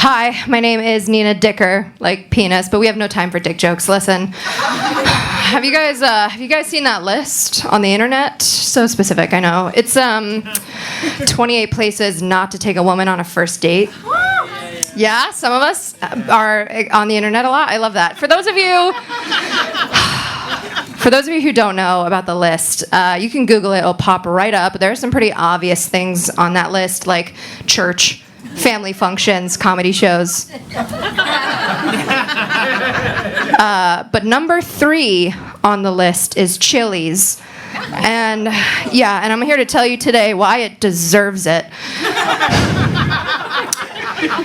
Hi, my name is Nina Dicker, like penis, but we have no time for dick jokes. Listen, have you guys seen that list on the internet? So specific, I know. It's 28 places not to take a woman on a first date. Yeah, some of us are on the internet a lot. I love that. For those of you who don't know about the list, you can Google it. It'll pop right up. There are some pretty obvious things on that list, like church, family functions, comedy shows. But number 3 on the list is Chili's. And I'm here to tell you today why it deserves it.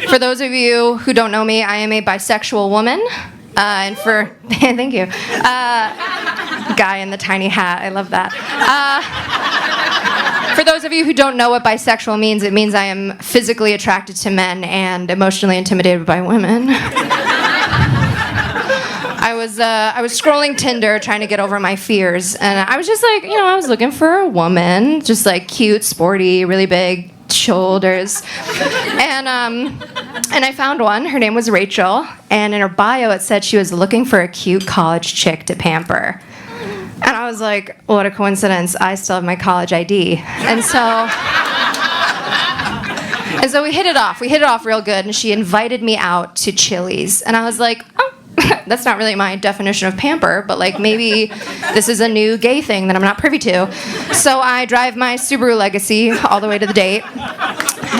For those of you who don't know me, I am a bisexual woman. Thank you. Guy in the tiny hat, I love that. For those of you who don't know what bisexual means, it means I am physically attracted to men and emotionally intimidated by women. I was scrolling Tinder trying to get over my fears, and I was just like, I was looking for a woman, just like cute, sporty, really big shoulders, and I found one. Her name was Rachel, and in her bio it said she was looking for a cute college chick to pamper. And I was like, what a coincidence, I still have my college ID. And so we hit it off real good, and she invited me out to Chili's, and I was like, oh, that's not really my definition of pamper, but like maybe this is a new gay thing that I'm not privy to. So I drive my Subaru Legacy all the way to the date.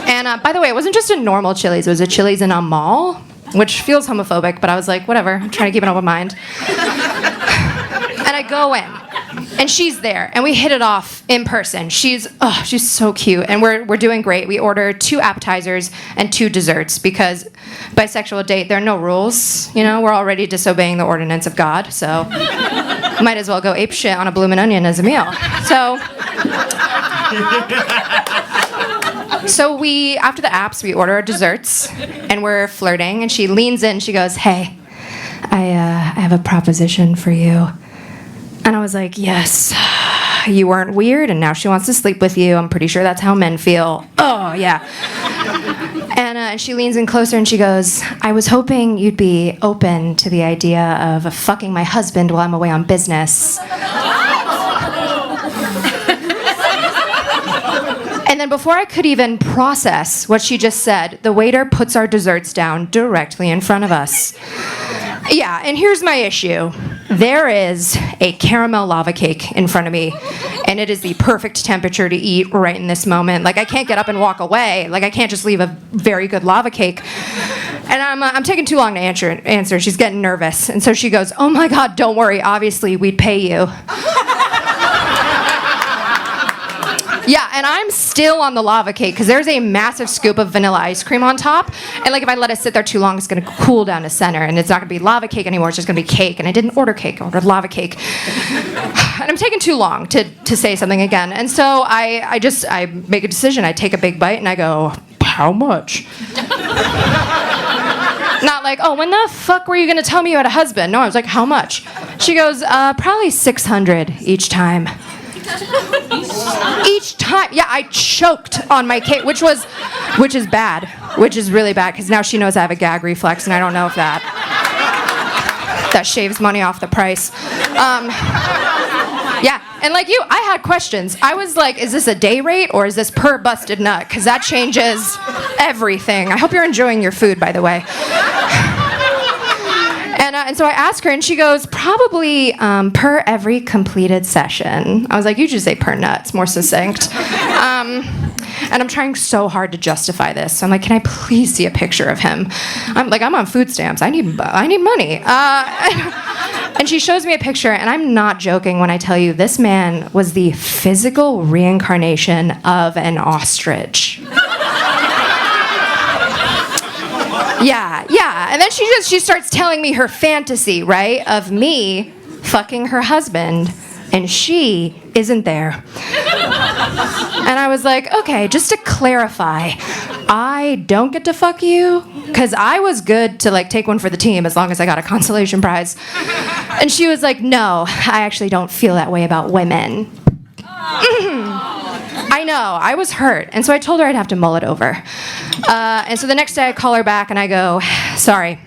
And by the way, it wasn't just a normal Chili's, it was a Chili's in a mall, which feels homophobic, but I was like, whatever, I'm trying to keep an open mind. And I go in, and she's there, and we hit it off in person. She's so cute, and we're doing great. We order 2 appetizers and 2 desserts, because bisexual date, there are no rules. We're already disobeying the ordinance of God, so might as well go apeshit on a bloomin' onion as a meal. So after the apps, we order our desserts, and we're flirting, and she leans in, she goes, hey, I have a proposition for you. And I was like, yes, you weren't weird, and now she wants to sleep with you. I'm pretty sure that's how men feel. Oh, yeah. And she leans in closer, and she goes, I was hoping you'd be open to the idea of fucking my husband while I'm away on business. And then before I could even process what she just said, the waiter puts our desserts down directly in front of us. Yeah, and here's my issue. There is a caramel lava cake in front of me, and it is the perfect temperature to eat right in this moment. Like, I can't get up and walk away. Like, I can't just leave a very good lava cake. And I'm taking too long to answer. She's getting nervous. And so she goes, oh my God, don't worry. Obviously, we'd pay you. Yeah, and I'm still on the lava cake because there's a massive scoop of vanilla ice cream on top. And like if I let it sit there too long, it's going to cool down to center. And it's not going to be lava cake anymore. It's just going to be cake. And I didn't order cake. I ordered lava cake. And I'm taking too long to say something again. And so I make a decision. I take a big bite and I go, how much? Not like, oh, when the fuck were you going to tell me you had a husband? No, I was like, how much? She goes, probably 600 each time. Each time. Yeah, I choked on my cake, which is bad, which is really bad, because now she knows I have a gag reflex, and I don't know if that shaves money off the price. Yeah, and like you, I had questions. I was like, is this a day rate, or is this per busted nut? Because that changes everything. I hope you're enjoying your food, by the way. And so I asked her, and she goes, probably per every completed session. I was like, you just say per nut. It's more succinct. And I'm trying so hard to justify this. So I'm like, can I please see a picture of him? I'm on food stamps. I need money. And she shows me a picture, and I'm not joking when I tell you this man was the physical reincarnation of an ostrich. Yeah. And then she starts telling me her fantasy, right, of me fucking her husband, and she isn't there. And I was like, okay, just to clarify, I don't get to fuck you? Because I was good to like take one for the team as long as I got a consolation prize. And she was like, no, I actually don't feel that way about women. I know, I was hurt. And so I told her I'd have to mull it over. And so the next day I call her back and I go, sorry,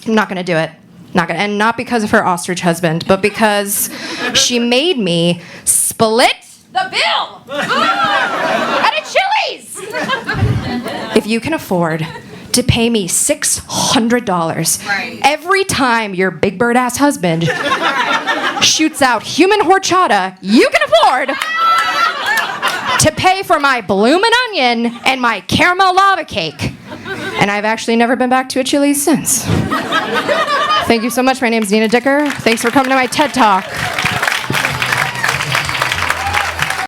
I'm not going to do it. And not because of her ostrich husband, but because she made me split the bill at a Chili's. If you can afford to pay me $600 every time your big bird ass husband shoots out human horchata, you can afford to pay for my bloomin' onion and my caramel lava cake. And I've actually never been back to a Chili's since. Thank you so much. My name's Nina Dicker. Thanks for coming to my TED Talk.